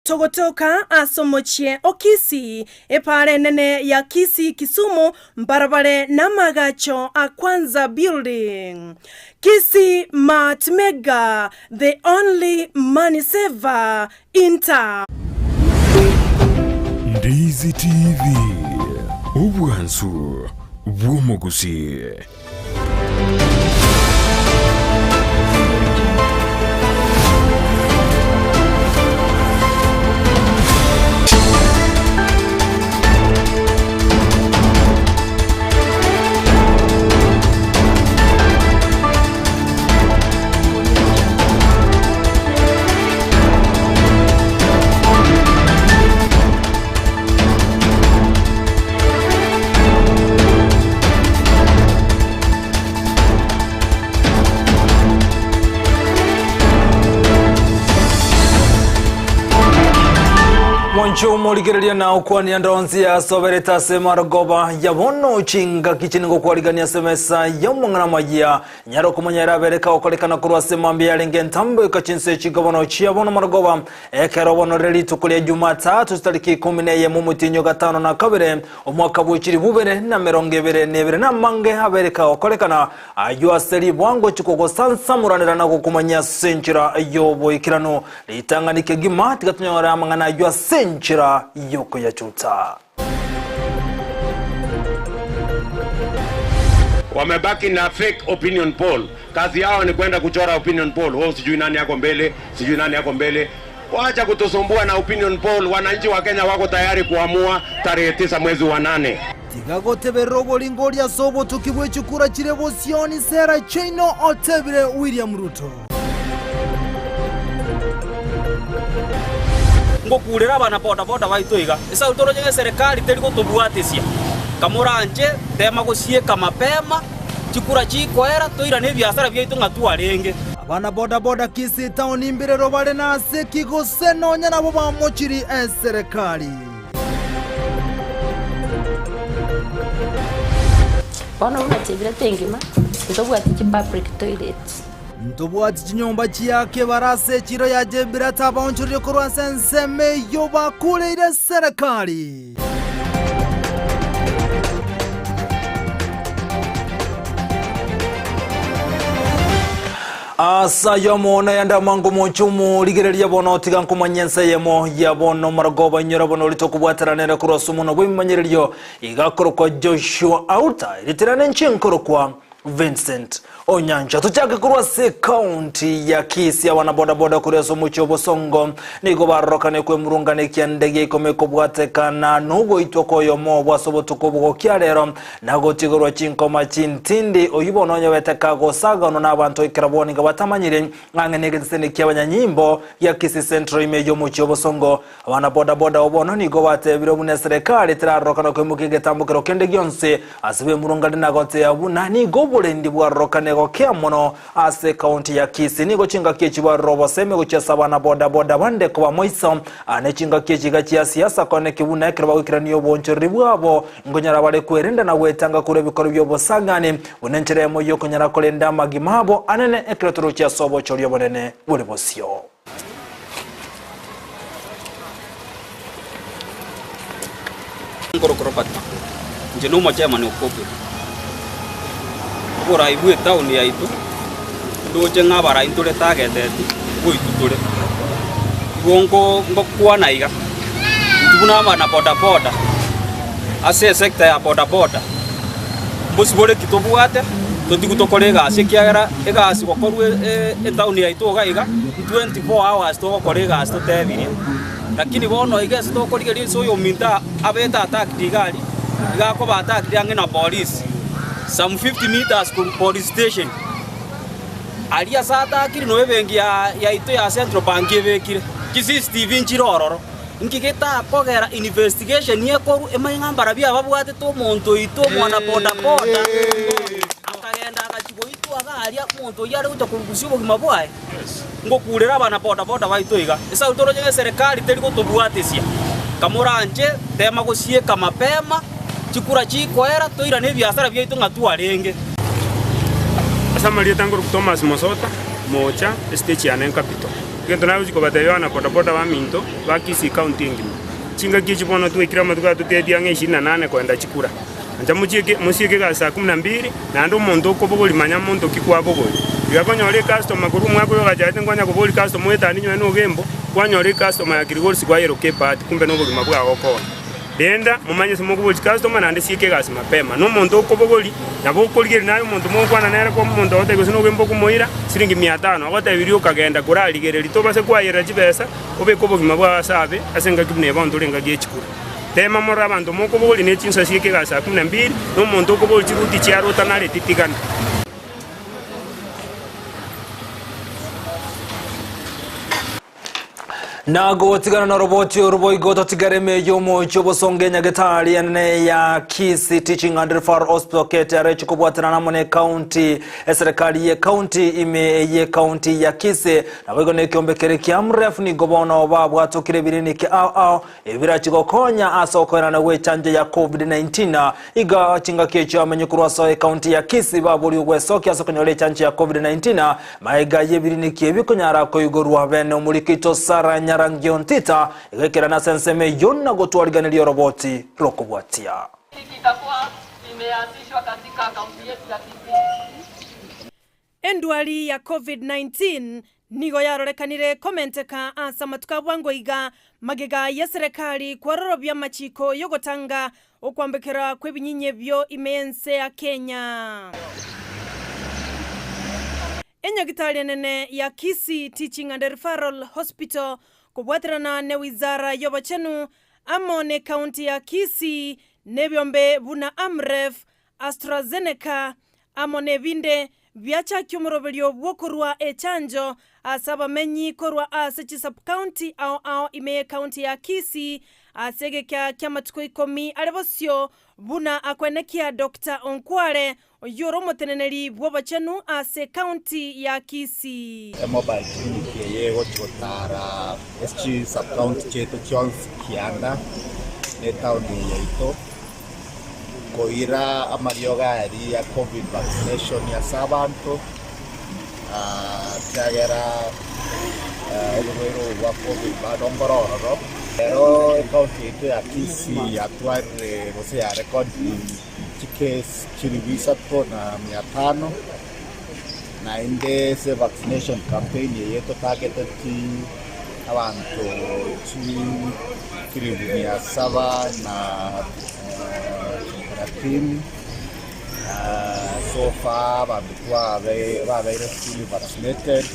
togotoka asomochie okisi epare nene ya Kisi Kisumu mbarabare na magacho a Kwanza building. Kisi Mart Mega, the only money saver in town. Ndizi TV, Ubwansu, Bwomogusi. Mwancho moligerelia na ukwani ya ndonzi ya sovereta semarogoba ya bono chinga kichiningo kuwaligania semesa ya mwangana majia nyaro kumanyera bereka okolekana kuruwa semambi ya lenge ntambo kachinse chiga bono chia bono marogoba ekero bono reli tukulia Jumatatu stariki 14 mumutinyo gatano na kabere omwaka bw'ekiri bubere na merongevere nebere na mange abereka okolekana ayua seri bwango chikoko sansamuranira na kukumanya senchira yoboikirano litanganike gimati gatunyora amangana ayua senchira yoko ya chuta. Wamebaki na fake opinion poll. Kazi yao ni kwenda kuchora opinion poll. Wao sijui nani yako mbele, sijui nani yako mbele. Waacha kutusumbua na opinion poll. Wananchi wa Kenya wako tayari kuamua tarehe 9 mwezi wa 8. Tigagotebe robo lingoria sobo tukibwe chukura chirevosioni sera chino otebire William Ruto. Ngokurera abana boda baitoiga esa utoro nge serikali teri gutubwatisia kamuranje tema gusieka mapema chikura chikoera toira ne biashara byaitu ngatwarenge abana boda Kisi town imbere robare na sekigo senonya nabo bamochiri serikali bana unatebira tengima ndobwati chi public toilets ndobwati chinyomba chiyake barase chiro yajebira tabaonchorio korwa senseme yobakuleire serikali Asa yomo yanda mangu mochumu ligerelia bono tiga nkumanyensa yemo ya bono maragoba nyora bono litokubwataranera kurosu muno bwimanyerelyo igakorokwa Joshua Auta litirane nchenkorokwa Vincent Onyanja tuchake kurwa se county ya Kisi ya wana boda kureso mucho bosongo nigo barokane kwe murungane kia ndege ikomeko bwatekana nugo itoko yomo bwasobo tukubuko kia lero nago tigurwa chinkoma chintindi oyibo nonyo wetekago saga no nabanto ikiraboni nga batamanyire ngange negezene kia nyimbo ya Kisi Central imeyo mucho bosongo wana boda obono nigo batebiro bune serikali tirarokana kwe mukige tambukiro kende gyonse asibe murungane nagote abuna nigo bulendi bwarokane kia mono ase county ya Kisi nigo chinga kechi wa robo seme guchesa bana boda bande kwa moisa ane chinga kechi gachi ya siasa kone kibuna ekiraba wikiraniyo bonchori bwabo ngonyara bale kwerenda na wetanga kure bikoro byo bosangane unenchere moyo konyara kolenda magimabo anene ekretoro cha sobo choriyo bonene bure bosio ngorokropata njeno machema ni ukope ora ibu town ya itu ndoje ngabara intore tageteti kuitutore gongo ngokwana iga tubuna abana boda ase sector ya boda busibore kitobwate totigutokorega ase kiagera egasi gokorwe town ya itu gaiga 24 hours to gokorega ase totebire lakini bono igese to korigeria so yo minta abeta attack digari igako ba attack yange na police some 50 meters from police station alia sata akiri no bengi ya ito ya Central Bank ebekire Kisi Steve Nchirororo nkigeta kogera investigation yekoru emayingambara bya babwate to monto ito mwana boda akagenda akachibo ito agaria monto yare utakurugusibo gimabwae ngokurera abana boda baitoiga esa utoro nge serikali teri gutubwatisia kamuranje tema gusieka mapema chikura chikoera toira ne biashara byaitu ngatwarenge asa Maria tango Thomas Mosota mocha stage ya capital gento na uziko bateyo na potapota ba minto ba Kisii county ngima chinga kichibono tu ikira matuka tutedia nge 28 kwenda chikura anja musieke ga saa 12 na ndo mondo ko bogoli manya mondo kikwa bogoli yakonyore customer kuru mwako yo gajate ngonya ko bogoli customer etani nywe no gembo kwanyore customer ya kirigori sigwairo kepat kumbe no bogoli mabwa goko denda mumanye simo ko bogoli customer na ndisieke ga mapema no mondo ko bogoli na bokoligeri nayo mondo mo kwana nere ko mondo ote ko sino gembo kumoira siringi 500 agote birio kagenda kuraligereri to base kwayera chibesa obe ko bogoli mabwa sabe asenga kibne bondo lenga giechikura tema mora abantu moko bogoli ne chinsa sieke ga saa 12 no mondo ko bogoli chiruti chiaro tanare titigana nago tigana na roboti igoto tigareme yomo chobo songe nyagetari ene ya Kisii Teaching and Referral Hospital ketare chukubwatana namone county serikali ye county ime ye county ya Kisii na bego ne kiombekere kiamref ni gobono babwato kirebirini ki au ebira chigokonya asokona na we chanje ya COVID-19 iga chinga kecho amenyukuru so county ya Kisii baburi ugwesoki asokonyole chanje ya COVID-19 maiga yebirini kiebikonyara ko igorwa bene mulikito sara Rangiontita igekera na senseme yonna gotwariganira roboti rokobwatia itakuwa imeanzishwa katika kaunti yetu ya Kisii. Endwali ya COVID-19 nigo yarorekanire komenteka asa matuka bwango iga magega ya serikali kwarorobya machiko yogotanga okwambekera kwebinyinye byo imense ya Kenya. Enyagitali nene ya Kisii Teaching and Referral Hospital kubwatirana ne wizara yobachenu amone county ya Kisii nebyombe buna Amref AstraZeneca amone binde byacha kyumurobelyo bwokurwa echanjo asaba menyi korwa asechi sub county au ime county ya Kisii asege kya matuko 10 alebosyo buna akwenekia Dr. Onkware yoro moteneneri bwobachenu ase county ya Kisii. Mobile clinic ye gochotara SG sub county cheto chons kianda ne town yeito koira amarioga ya COVID vaccination ya sabanto tagara obero wa COVID badongororo pero county ya Kisii ya tware rosea record case chirivisa na 500 na inde se vaccination campaign yeto targeted abantu chirivia saba na team so far babikwa very fully vaccinated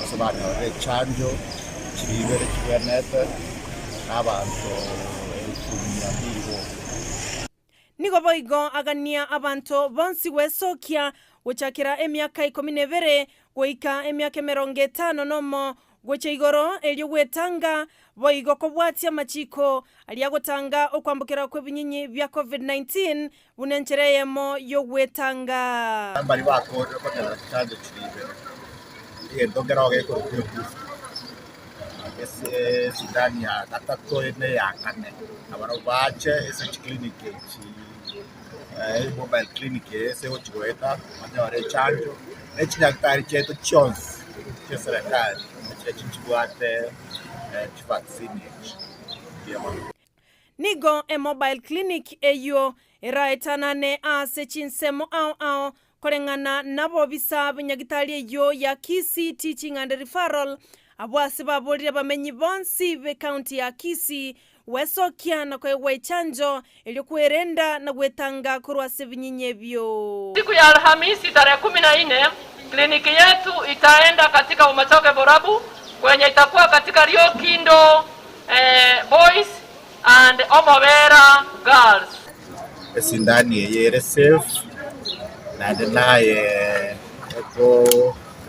so bado chanjo chirivere chiganete abantu nigo boigo agania abantu bonsi wesokia gochakira emyaka 12 goika emyaka 50 nomo goche igoro elyo gwetanga boigo kobwatia machiko aliagotanga okwambukira kwebinyinyi bya COVID-19 bunenchereyemo yo gwetanga ambali bako ko tala chanjo chiribe ndongera oge ko ese sidani ya tatato ene ya kane abaro bache ese clinic mobile clinic ese ochweta anyore chanjo echidaktari cheto chons cheserikali chechibwate vaccine nigo mobile clinic eyo eraitanane ase chinsemo au korengana nabo bisa binyagitali eyo ya Kisii Teaching and Referral abwasi babolire bamenyi bonsi be county ya Kisii wesokia na kwewe chanjo ilikuerenda na gwetanga kurwa sebinyinye byo. Siku ya Alhamisi tarehe 14 kliniki yetu itaenda katika Umatoke Borabu kwenye itakuwa katika Rio Kindo boys and Omobera girls. Esindani yere safe na denaye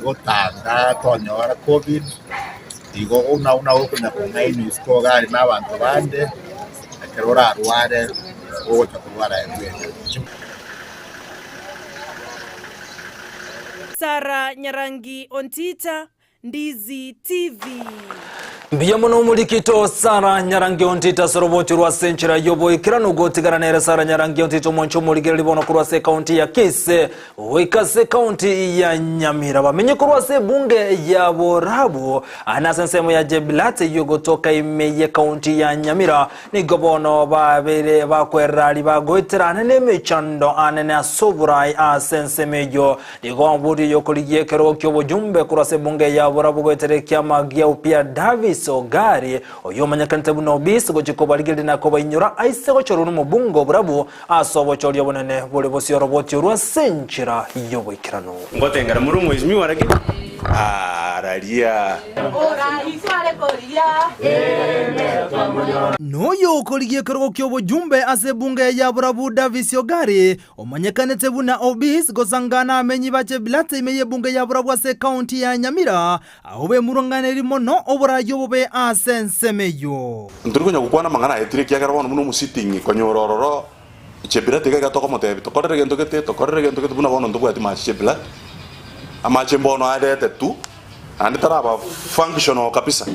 gotanga tonyora COVID igo una ukuna kunaini iskogari n'abantu bande akerora arware ogo takurwara yegwe. Sara Nyarangi Ontita, Ndizi TV. Biyamuno mulikito Sara Nyarangio Ntita soroboti rwa senchira yobo ikirano gotigana nere Sara Nyarangio Ntito moncho muligere libono kurwa se county ya Kise wikase county ya Nyamira bamenye kurwa se bunge ya Borabu anasensemo ya Jebilate yogo toka imeye county ya Nyamira ni gobono babere bakwerali bagoiterana nemechando anene asoburai asensemeyo nigombudio yokoligie kero kyobo jumbe kurwa se bunge ya Borabu goiterekia magia upia Davis Ogari oyo manyakante buno bis gochiko ligende na ko bainyura aise gochoro no bungo Borabu asobo chori bonene bole bosi roboti rwa senchira yobo ikirano ngotengara murumu izmi warage aralia noyo koligie kero kyobo jumbe ase bunge ya Borabu Davis Ogari omanyakane tebuna obis gosangana amenyi bache bilate imeye bunge ya Borabu ase county ya Nyamira ahobe murungane limono obora yobe asensemeyo nturunya gukwana mangana etire kya garabona muno musiting konyorororo chebirate ga gatoko motebi tokorere gento kete buna bono ndugwa ati machebila amachembono adete tu andi taraba functional kabisa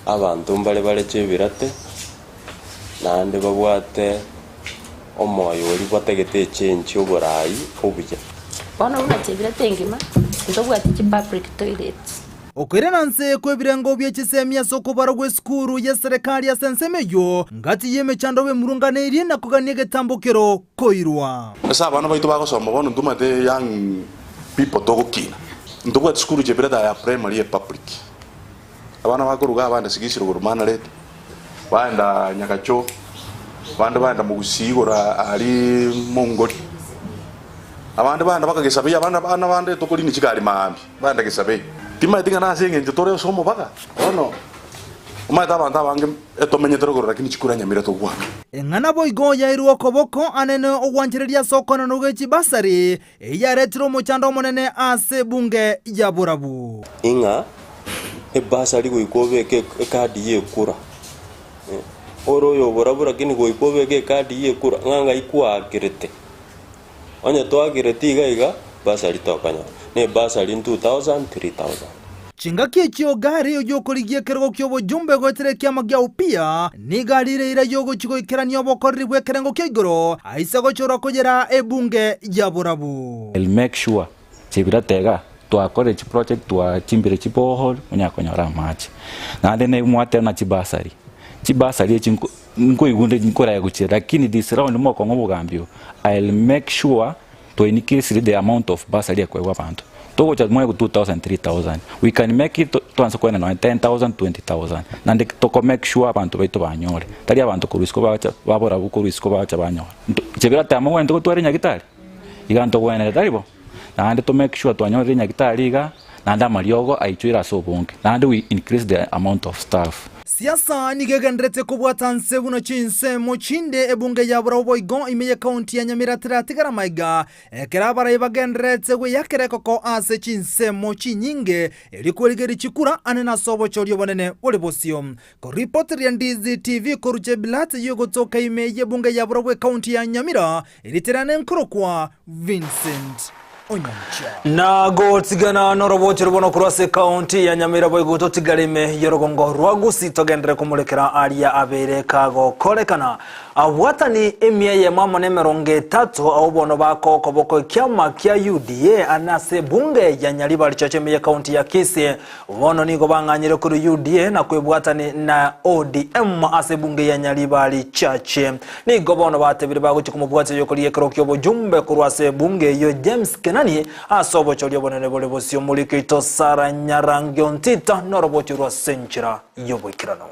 abantu mbale chebirate nande babwate omoyo oli bategete change oborayi obuja bona una chebirate ngima ndogwa ati public toilets okwerenanse kwebirengo byechisemia soko baragwe skuru ya serikali ya sensemeyo ngati yeme chandobe murunganeri na kuganege tambokero koirwa esa bana baitu bagosoma bono ndumate young people togokina ndugwa skuru jebirata ya primary ya public abana bakuruga abanda sigishiro gurumana lete banda nyakacho banda mugusigora ari mongoli abandi banda bakagesabye abana bande tokoli ni chikali maambi banda gesabye tima tinga na senge njotore somo baka ono umata banda bange etomenyetero gora kini chikura Nyamira to bwa engana boigo ya iruo koboko anene ogwanchereria soko na nugechi basari ya retro mochando monene ase bunge ya Borabu inga e basari go ikobeke kadi ye kura oro yo Borabu lakini go ikobeke kadi ye kura nganga ikwa kirete onye to agiretiga iga basari tokanya ne basari 2000 3000 chinga kichio gari yokoligie kergo kyobo jumbe gotere kiama gya upia ni gari ira yogo chiko ikerani obokorri bwe kerengo kigoro aisa gochora kogera ebunge ya Borabu I'll make sure chibiratega twakore chi project twa chimbire chibohol unyakonyora match nande ne mwate na chibasari chinko igunde nkora yaguchira lakini this round moko ngobugambio I'll make sure to increase the amount of basari kwa abantu togo cha mwe 2000 3000 we can make it to answer kwena 10000 20000 nande to make sure abantu baito banyore tari abantu kurusko bacha babora bukurusko bacha banyore chebira tamo wendo tware nyagitari iganto kwena taribo nande to make sure twanyore nyagitari ga nanda mariogo aichira sobonke nande we increase the amount of staff siasa nigegendrete kubwata nsebuno chinse mochinde ebunge ya Borabu igon imeye county ya Nyamira tigara maiga ekera bara ibagendrete we yakere koko ase chinse mochinyinge elikueligeri chikura anena sobo chorio bonene olebosio ko report ya Ndizi TV koruche bilate yogo toka imeye bunge ya Borabu county ya Nyamira eliterane nkorokwa Vincent na gotigana no roboti rubono kurase county ya Nyamira boigo totigarime yorogongo rwagusi togendere kumulekera aria abere kago korekana abwatani emye mama ne 30 awbono bako koboko kyama kya UDA anase bunge ya Nyaribali chacheme ya county ya Kise wono nigo banganyire kuri UDA na kwebwatani na ODM ase bunge ya Nyaribali chache nigo bono batebire baguchi kumubwatse yokoliye krokyo jumbe kurwase bunge yo James Kenani asobo chori bonene bole bosio mulikito Sara Nyarangio Ntita noroboti rwa senchira yobo ikirano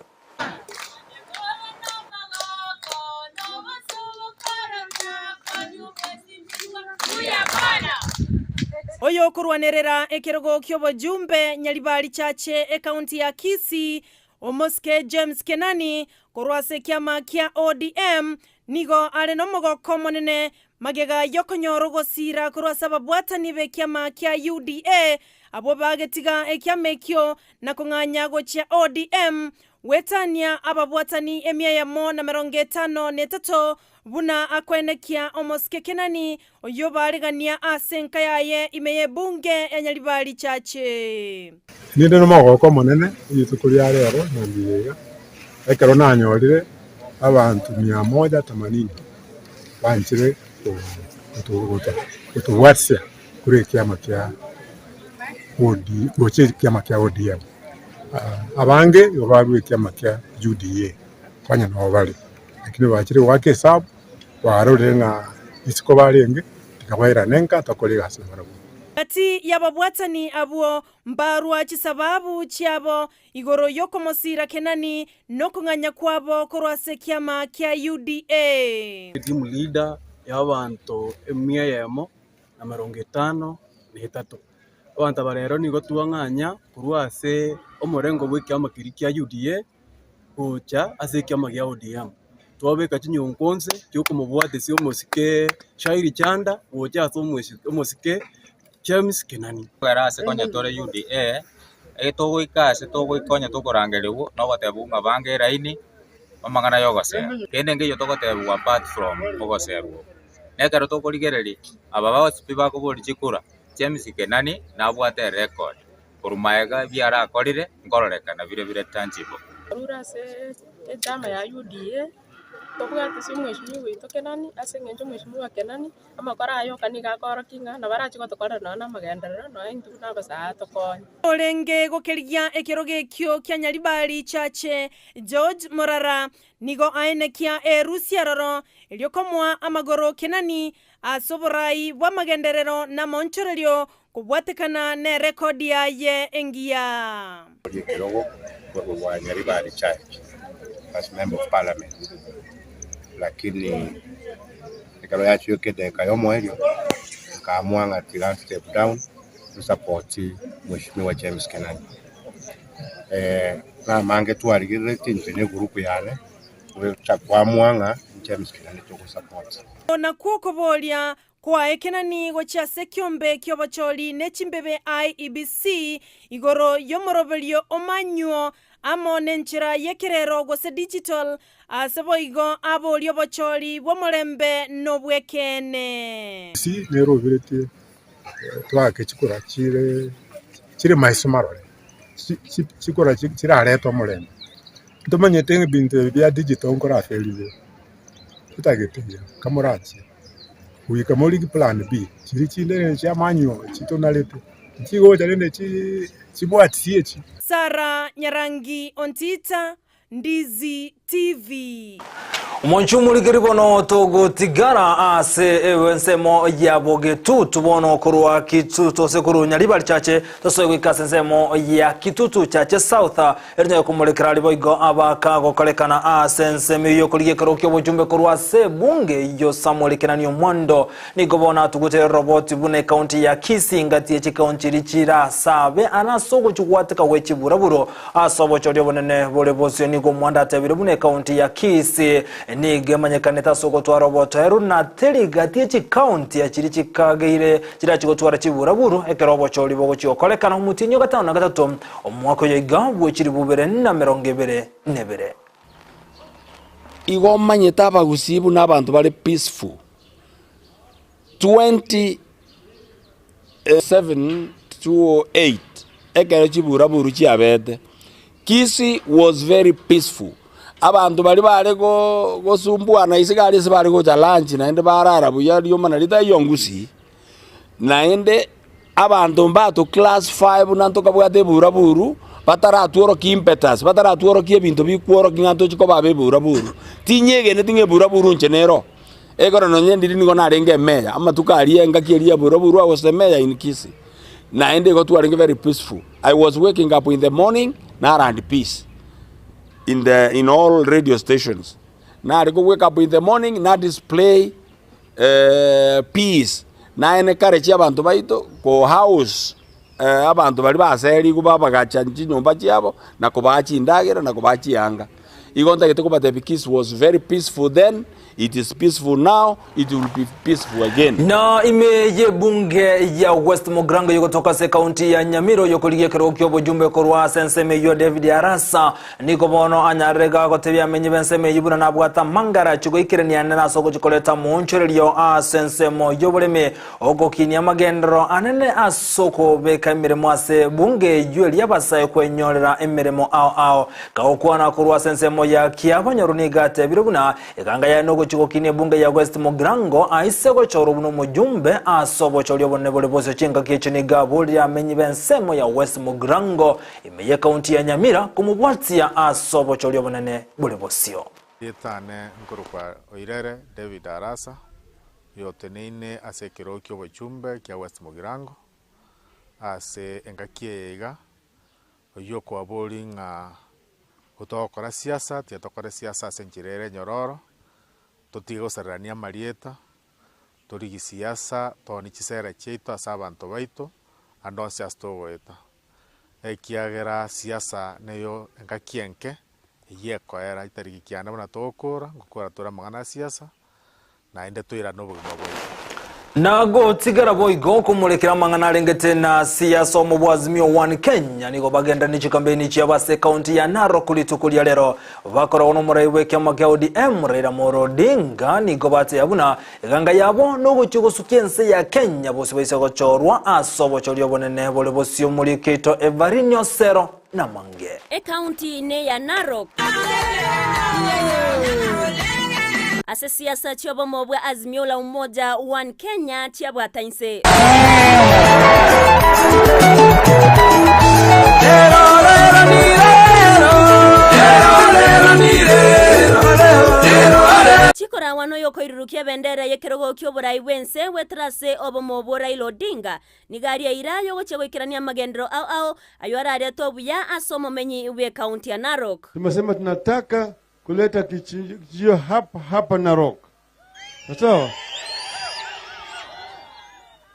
oyo kurwanerera ekerogo kyobo jumbe Nyaribali chache county ya Kisi omoske James Kenani kurwase kiama kia ODM nigo ale nomogo komonene magega yokonyoro gosira kurwasa babwatani be kiama kia UDA abo bagetiga ekiama ekio na kung'anya gochia ODM wetania ababwatani emiayamo na 53 buna akwenekia omosike kenani oyo barigania asenka yaye imeye bunge enyalibali chache ninde no magoko monene yitukuria rero na mbiga ekero nanyorire abantu 180 banchire kutuwatsia kuri kiama kia ODM abange yobarwe kiama kia UDA kwanya no bali lakini bachire wake sabu warore na isiko barenge tikabaira nenka takoliga asemara kati yababwatani abo mbarwa chisababu chiabo igoro yokomosira kenani nokung'anya kwabo korwase kiama kia UDA team leader y'abantu 153 abantu barero nigo tuang'anya kurwase omorengo bw'ikiama kiri kia UDA gocha ase kiama gia ODM twabeka chinyongonse kyokomobwate sio mosike shairi chanda gocha ase omosike James Kenani garase konya tore UDA etogo ikase togo ikonya tokorangeriwo no batebunga bange raini mamangana yogose kende ngeyo togotebu apart from ogosebwo nekero tokorigereri aba basipi bakobori chikura James Kenani nabwate record kurumaega biara akorire ngororekana bire tangible urase chama ya UDA tobwate si mweshimiwa wito Kenani ase ngencho mweshimiwa Kenani amakora ayo kaniga akoro kinga na barachi gotokora na magenderero no intu na basa tokonya olenge gokerigia ekeroge kyo kya nyalibali chache George Morara nigo aenekia Rusia roro eliokomwa amagoro Kenani asoborai bwa magenderero na monchorelio kubwatekana ne rekodi yaye engia kidogo kwa nyalibali chache as member of parliament lakini ikalo yacho yokede kayomo helio kaamua ngati step down to support mheshimiwa James Kenani na mange tuarigire tinjene group yale wecha kwaamua James Kenani to support na kuokobolia kwa Kenani gocha sekiombe kyobocholi nechimbebe IEBC igoro yomorobelio omanyuo amone nchira yekerero gose digital aseboigo abolio bocholi bomolembe nobwekene si nero birete twake chikora chire maisomarore chikora chira areto molembe ndomanyete bintu bya digital ngora felize tutageteya kamorati wika moligi plan B chiri chile cha manyo chitonalete chigo chalende chibwatie chi Sara Nyarangi Ontita Ndizi TV Monchumuligiri bono togo tigara ase ewensemo yaboge tubono kurwa kitutu sekuru nyalibali chache toswe kasensemo ya kitutu chache south erinyo kumulikira liboigo abaka gokolekana asenseme yo kulige karokyo bujumbe kurwa se bunge yo Samuel Kenanio Mwando nigobona tugute robot bune county ya Kisii ngati echi county lichira sabe anasogo chugwateka wechiburaburo asobo chodyo bonene bole bosyo nigo Mwanda tabire bune county ya Kisii nige manyekaneta soko twa robot heru na teriga tichi county ya chirichi kageire chira chigotwara chiburaburu ekerobo choli bogo chiokolekana mutinyo gatano na gatatu omwako yigabwe chiri bubere na 24 igo manyeta abagusibu n'abantu bari peaceful 27-208 ekero chiburaburu chiabete Kisii was very peaceful abantu bari gosumbuana isigari sibari gocha lunch naende barara buya lyo manalita yongusi naende abantu mbato class 5 nanto kabwate buraburu bataratuoro kimpetas bataratuoro kiebinto bikuoro kinganto chiko babe buraburu tinyege netinge buraburu nchenero egoro nonyendiri nigo narenge meya ama tukarie ngakiria buraburu awose meya in Kisii naende go tuarenge very peaceful. I was waking up in the morning na around peace in all radio stations. Now I go wake up in the morning, na display peace. Na encourage abantu baito ko house abantu bali baseri kuba bagacha nyumba cyabo na kubachi indagera na kubachi yanga. igonta geteko batebi Kisii was very peaceful then, it is peaceful now, it will be peaceful again. Na imeye bunge ya West Mugrango yokotoka se kaunti ya Nyamiro yokoligie kerokyo bujumbe korwa senseme yo David Arasa niko bono anyarega gotebya menye benseme yibuna nabwata mangara chugo ikirenia na soko chikoleta munchorelyo sensemo yoboleme ogokini amagendro anene asoko bekamire mwase bunge yuli yabasaye kwenyorera emiremo ao kaokwana korwa sensemo ya kiabanyaruniga tebirubuna ekanga ya nogo chugokini bunge ya West Mugrango aisego choro buno mujumbe asobo cholyo bonne bole bose chinga kichini gabuli ya menyi bensemo ya West Mugrango imeye kaunti ya Nyamira kumubwatia asobo cholyo bonene bole bosio yetane nkurukwa oirere David Arasa yotenine ase kirokyo bujumbe kya West Mugrango ase engakiega oyoko aboli nga utokora siasa tietokora siasa senchirere nyororo totigo serania marieta torigi siasa toni chisera cheito asa abantu baito ando siasa togoeta ekiagera siasa neyo engakienke yeko era itarigi kiana bana tokora ngukora tora magana siasa na inde toira no bugimo boy nago tigara boigo kumulekera mangana rengete na siasa mu bwazimio 1 Kenya nigo bagenda ni chikambeni cyabase county ya Narok kulitukulia lero bakora ono muraiwe kyama kya ODM Raila Odinga nigo bate yabuna ganga yabo no guchugusukiense ya Kenya bose bayise gochorwa asobo cholyo bonene bole bosio muri kito Evarinyo Sero na mange county ne ya Narok ase siasa chobo mobwa azimio la umoja 1 Kenya chiabwa tainse chikora wano yoko irurukia bendera yekerogo kyoborai wense wetrase obo mobwa Raila Odinga nigari ya irayo gochego ikirania magendro au ayora ya tobu ya asomo menyi uwe kaunti ya Narok. Tumesema tunataka kuleta kichinjio hapa Narok. Sawa?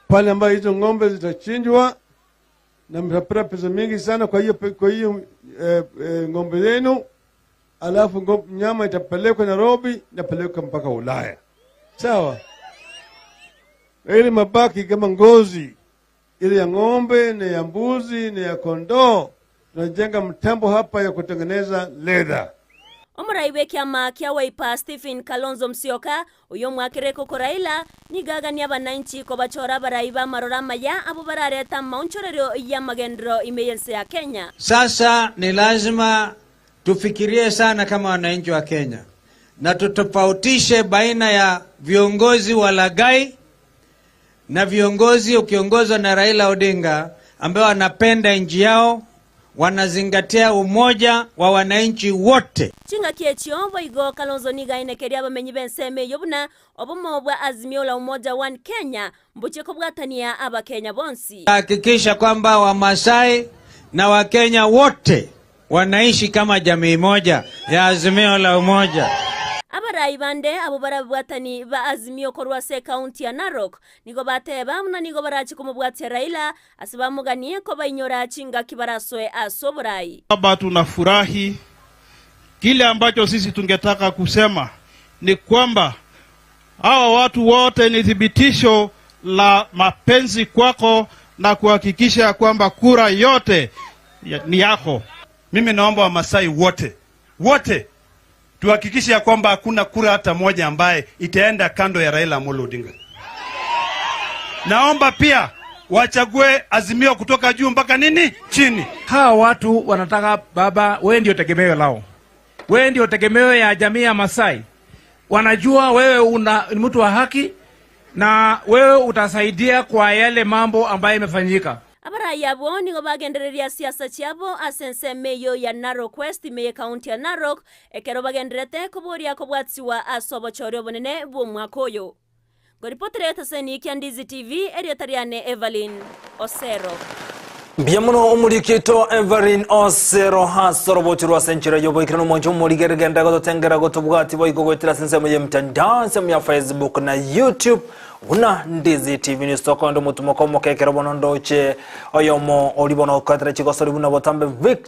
Pale ambayo hizo ng'ombe zitachinjwa na mtapata pesa mingi sana kwa hiyo ng'ombe zenu, alafu nyama itapelekwa Nairobi na pelekwa mpaka Ulaya. Sawa? Ili mabaki kama ngozi ile ya ng'ombe na ya mbuzi na ya kondoo, tunajenga mtambo hapa ya kutengeneza leather. Omuraiwe kyama kya Wiper Stephen Kalonzo Musyoka uyo mwakireko ko Raila nigagania abananchi ko bachora baraiba marorama ya abo barareta maunchorero ya magendro imeyense ya Kenya. Sasa ni lazima tufikirie sana kama wananchi wa Kenya na tutofautishe baina ya viongozi walagai na viongozi ukiongozwa na Raila Odinga ambao wanapenda nchi yao, wanazingatia umoja wa wananchi wote. Chinga kiechio boigo Kalonzo niga inekeria bamenyi benseme yobuna obumobwa azimio la umoja 1 Kenya mbuche kubwatania aba Kenya bonsi. Hakikisha kwamba Wamasai na Wakenya wote wanaishi kama jamii moja ya azimio la umoja. Abaraibande abo barabwatani ba azimio korwa se county ya Narok nigo bateba muna nigo barachi kumubwatia Raila asibamuganie ko bainyora chinga kibaraswe asoburai. Baba tunafurahi, kile ambacho sisi tungetaka kusema ni kwamba hawa watu wote ni thibitisho la mapenzi kwako na kuhakikisha kwamba kura yote ni yako. Mimi naomba Wamasai wote tuhakikishe ya kwamba hakuna kura hata moja ambaye itaenda kando ya Raila Amolo Odinga. Naomba pia wachague azimio kutoka juu mpaka chini. Hawa watu wanataka baba, wewe ndio tegemeo lao. Wewe ndio tegemeo ya jamii ya Masai. Wanajua wewe ni mtu wa haki na wewe utasaidia kwa yale mambo ambayo imefanyika. Abarayabo nigo bagendereria siasa chiabo asense meyo ya Narok West meye county ya Narok ekero bagenderete kuboria kubwatsiwa asobo chorio bonene bumwakoyo. Goripotere taseni kya Ndizi TV eriotariane Evelyn Osero. Biamuno umurikito Evelyn Osero hasorobotirwa senchira yobo ikirano monjo muri gergenda gotengera gotubwati boyiko gwetira sense mu mtandao sense ya Facebook na YouTube una Ndizi TV ni stokondo mutumoko mokekera bonondo che oyomo olibono kwatira chigosori buna botambe